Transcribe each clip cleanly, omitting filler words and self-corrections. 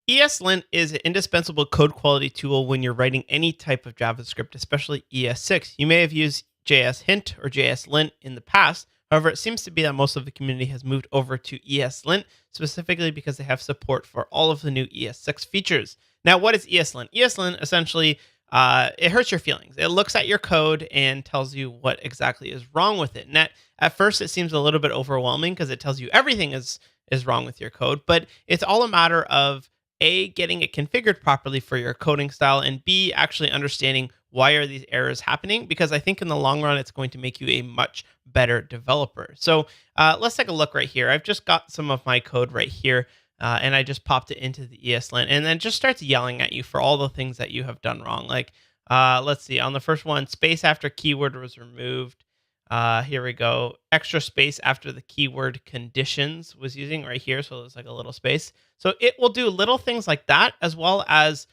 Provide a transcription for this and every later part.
ESLint is an indispensable code quality tool when you're writing any type of JavaScript, especially ES6. You may have used JSHint or JSLint in the past. However, it seems to be that most of the community has moved over to ESLint, specifically because they have support for all of the new ES6 features. Now, what is ESLint? ESLint essentially it hurts your feelings. It looks at your code and tells you what exactly is wrong with it. And at first, it seems a little bit overwhelming because it tells you everything is wrong with your code, but it's all a matter of a, getting it configured properly for your coding style, and B, actually understanding why are these errors happening, because I think in the long run, it's going to make you a much better developer. So let's take a look right here. I've just got some of my code right here, and I just popped it into the ESLint, and then just starts yelling at you for all the things that you have done wrong. Like, let's see, on the first one, space after keyword was removed. Here we go. Extra space after the keyword conditions was using right here. So there's like a little space. So it will do little things like that, as well as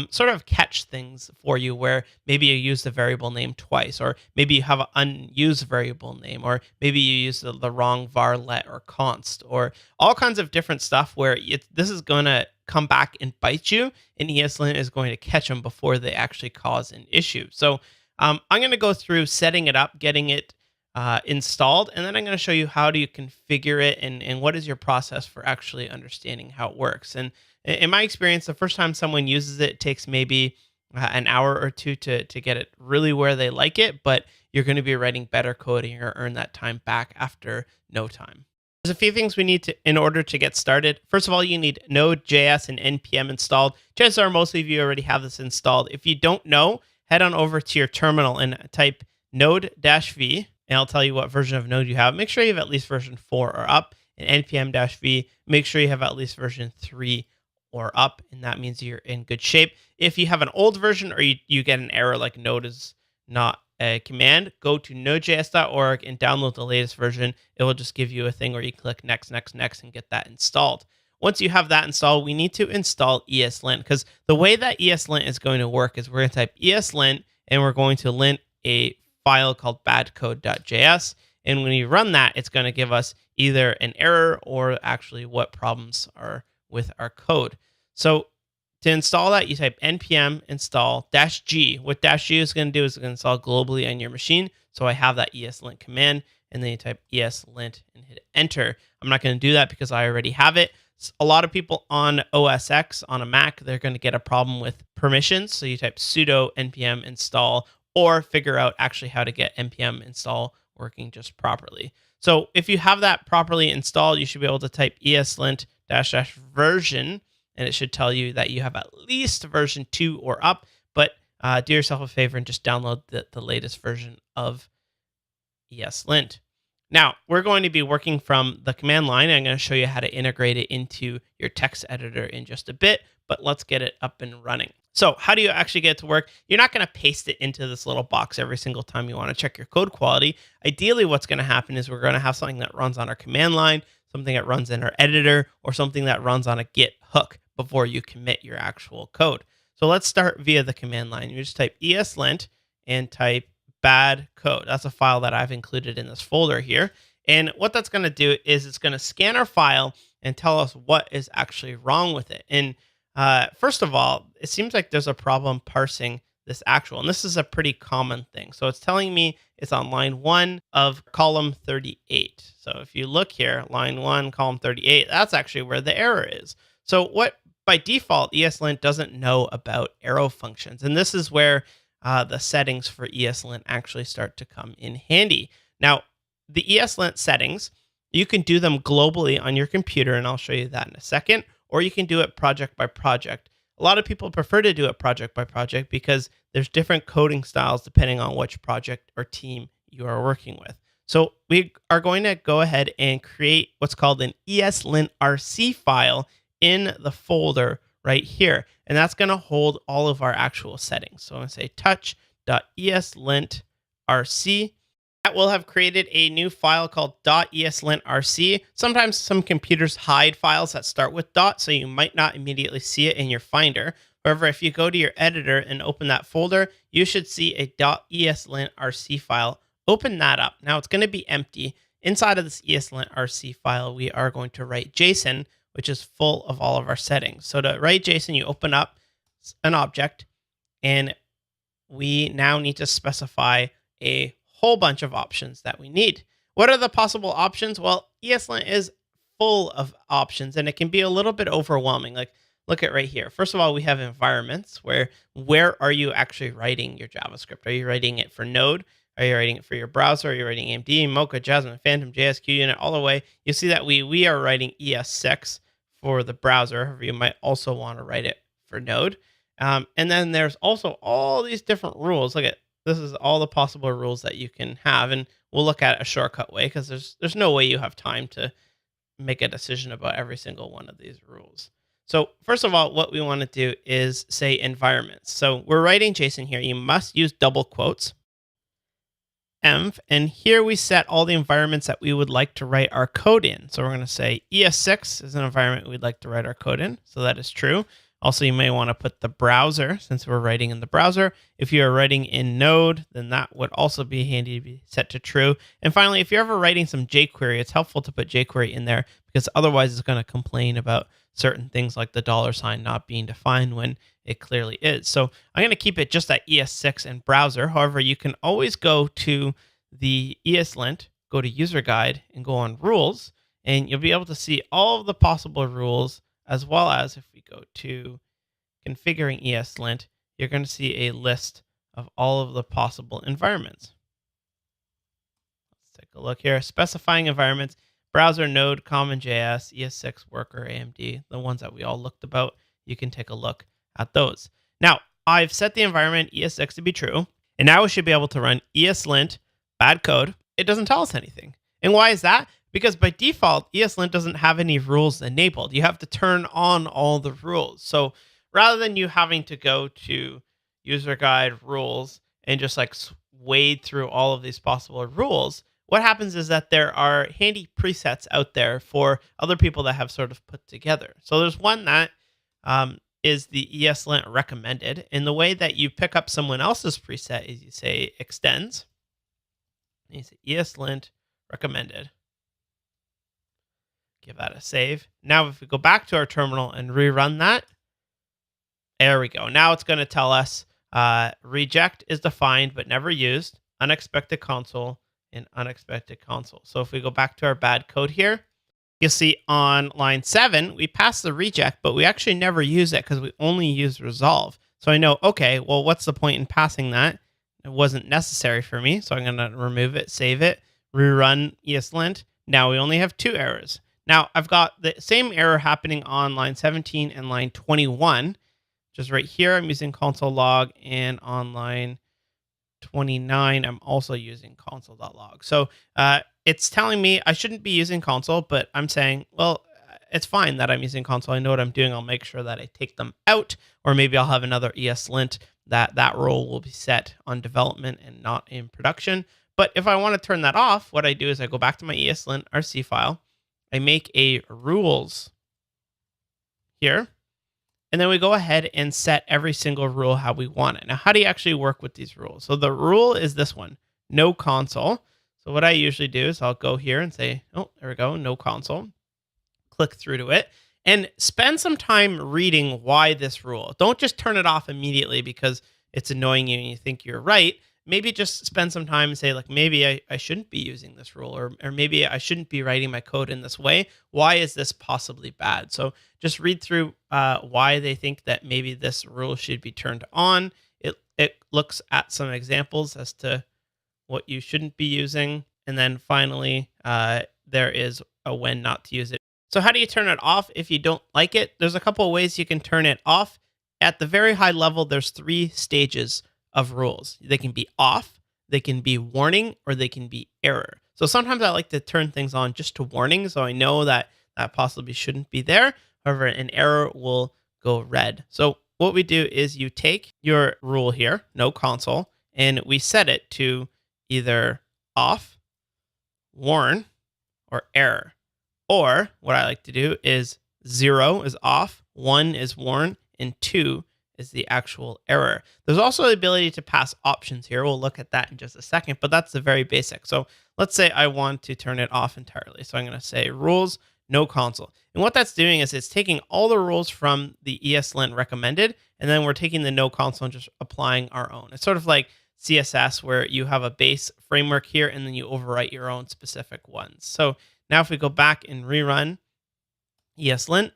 sort of catch things for you where maybe you use the variable name twice, or maybe you have an unused variable name, or maybe you use the wrong varlet or const, or all kinds of different stuff where this is going to come back and bite you, and ESLint is going to catch them before they actually cause an issue. So I'm going to go through setting it up, getting it installed, and then I'm going to show you how do you configure it, and what is your process for actually understanding how it works. And in my experience, the first time someone uses it, it takes maybe an hour or two to get it really where they like it, but you're going to be writing better code and you're going to earn that time back after no time. There's a few things we need to in order to get started. First of all, you need Node.js and npm installed. Chances are most of you already have this installed. If you don't know, head on over to your terminal and type node-v, and I'll tell you what version of Node you have. Make sure you have at least version 4 or up, and npm-v, make sure you have at least version 3 or up, and that means you're in good shape. If you have an old version or you get an error like Node is not a command, go to nodejs.org and download the latest version. It will just give you a thing where you click next, next, next, and get that installed. Once you have that installed, we need to install ESLint, because the way that ESLint is going to work is we're going to type ESLint, and we're going to lint a file called badcode.js. And when you run that, it's going to give us either an error or actually what problems are with our code. So to install that, you type npm install -g. What -g is going to do is it's going to install globally on your machine. So I have that ESLint command, and then you type ESLint and hit enter. I'm not going to do that because I already have it. A lot of people on OS X, on a Mac, they're going to get a problem with permissions. So you type sudo npm install, or figure out actually how to get npm install working just properly. So if you have that properly installed, you should be able to type ESLint --version, and it should tell you that you have at least version 2 or up, but do yourself a favor and just download the latest version of ESLint. Now, we're going to be working from the command line, and I'm going to show you how to integrate it into your text editor in just a bit, but let's get it up and running. So how do you actually get it to work? You're not going to paste it into this little box every single time you want to check your code quality. Ideally, what's going to happen is we're going to have something that runs on our command line, something that runs in our editor, or something that runs on a Git hook before you commit your actual code. So let's start via the command line. You just type ESLint and type bad code. That's a file that I've included in this folder here. And what that's going to do is it's going to scan our file and tell us what is actually wrong with it. And first of all, it seems like there's a problem parsing this actual, and this is a pretty common thing. So it's telling me it's on line 1 of column 38. So if you look here, line 1, column 38, that's actually where the error is. So what by default, ESLint doesn't know about arrow functions. And this is where the settings for ESLint actually start to come in handy. Now, the ESLint settings, you can do them globally on your computer, and I'll show you that in a second, or you can do it project by project. A lot of people prefer to do it project by project because there's different coding styles depending on which project or team you are working with. So we are going to go ahead and create what's called an ESLint RC file in the folder right here. And that's going to hold all of our actual settings. So I'm going to say touch.eslint.rc. That will have created a new file called .eslint.rc. Sometimes some computers hide files that start with dot, so you might not immediately see it in your Finder. However, if you go to your editor and open that folder, you should see a .eslint.rc file. Open that up. Now it's going to be empty. Inside of this ESLint.rc file, we are going to write JSON, which is full of all of our settings. So to write JSON, you open up an object, and we now need to specify a whole bunch of options that we need. What are the possible options? Well, ESLint is full of options, and it can be a little bit overwhelming. Like, look at right here. First of all, we have environments where are you actually writing your JavaScript? Are you writing it for Node? Are you writing it for your browser? Are you writing AMD, Mocha, Jasmine, Phantom, JS, QUnit, all the way? You see that we are writing ES6 for the browser. However, you might also want to write it for Node. And then there's also all these different rules. Look at this is all the possible rules that you can have, and we'll look at a shortcut way because there's no way you have time to make a decision about every single one of these rules. So first of all, what we want to do is say environments. So we're writing JSON here. You must use double quotes. Env, and here we set all the environments that we would like to write our code in. So we're going to say ES6 is an environment we'd like to write our code in. So that is true. Also, you may want to put the browser since we're writing in the browser. If you are writing in Node, then that would also be handy to be set to true. And finally, if you're ever writing some jQuery, it's helpful to put jQuery in there because otherwise it's going to complain about certain things like the $sign not being defined when it clearly is. So I'm going to keep it just at ES6 and browser. However, you can always go to the ESLint, go to user guide and go on rules, and you'll be able to see all of the possible rules, as well as if we go to configuring ESLint, you're going to see a list of all of the possible environments. Let's take a look here. Specifying environments, browser, Node, CommonJS, ES6, Worker, AMD, the ones that we all looked about. You can take a look at those. Now, I've set the environment ES6 to be true, and now we should be able to run ESLint bad code. It doesn't tell us anything. And why is that? Because by default, ESLint doesn't have any rules enabled. You have to turn on all the rules. So rather than you having to go to user guide rules and just like wade through all of these possible rules, what happens is that there are handy presets out there for other people that have sort of put together. So there's one that is the ESLint recommended. And the way that you pick up someone else's preset is you say extends. And you say ESLint recommended. Give that a save. Now, if we go back to our terminal and rerun that, there we go. Now it's going to tell us reject is defined but never used, unexpected console, and unexpected console. So if we go back to our bad code here, you'll see on line 7, we passed the reject, but we actually never use it because we only use resolve. So I know, okay, well, what's the point in passing that? It wasn't necessary for me, so I'm going to remove it, save it, rerun ESLint. Now we only have 2 errors. Now I've got the same error happening on line 17 and line 21. Just right here, I'm using console log, and on line 29, I'm also using console.log. So it's telling me I shouldn't be using console, but I'm saying, well, it's fine that I'm using console. I know what I'm doing. I'll make sure that I take them out, or maybe I'll have another ESLint that role will be set on development and not in production. But if I want to turn that off, what I do is I go back to my ESLint RC file. I make a rules here, and then we go ahead and set every single rule how we want it. Now, how do you actually work with these rules? So the rule is this one, no console. So what I usually do is I'll go here and say, oh, there we go, no console. Click through to it and spend some time reading why this rule. Don't just turn it off immediately because it's annoying you and you think you're right. Maybe just spend some time and say, like, maybe I shouldn't be using this rule, or maybe I shouldn't be writing my code in this way. Why is this possibly bad? So just read through why they think that maybe this rule should be turned on. It looks at some examples as to what you shouldn't be using. And then finally, there is a when not to use it. So how do you turn it off if you don't like it? There's a couple of ways you can turn it off. At the very high level, there's 3 stages of rules. They can be off, they can be warning, or they can be error. So sometimes I like to turn things on just to warning, so I know that that possibly shouldn't be there. However, an error will go red. So what we do is you take your rule here, no console, and we set it to either off, warn, or error. Or what I like to do is 0 is off, 1 is warn, and 2 is the actual error. There's also the ability to pass options here. We'll look at that in just a second, but that's the very basic. So let's say I want to turn it off entirely. So I'm going to say rules, no console. And what that's doing is it's taking all the rules from the ESLint recommended, and then we're taking the no console and just applying our own. It's sort of like CSS where you have a base framework here and then you overwrite your own specific ones. So now if we go back and rerun ESLint,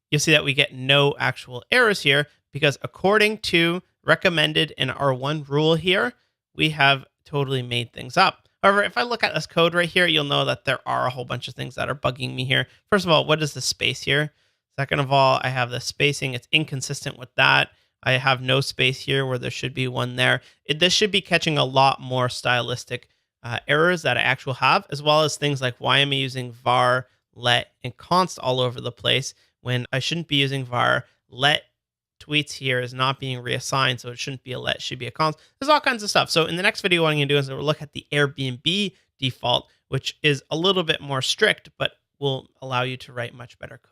you'll see that we get no actual errors here because according to recommended in our one rule here, we have totally made things up. However, if I look at this code right here, you'll know that there are a whole bunch of things that are bugging me here. First of all, what is the space here? Second of all, I have the spacing. It's inconsistent with that. I have no space here where there should be one there. This should be catching a lot more stylistic errors that I actually have, as well as things like why am I using var, let, and const all over the place when I shouldn't be using var. Let tweets here is not being reassigned, so it shouldn't be a let, it should be a const. There's all kinds of stuff. So in the next video, what I'm going to do is we'll look at the Airbnb default, which is a little bit more strict, but will allow you to write much better code.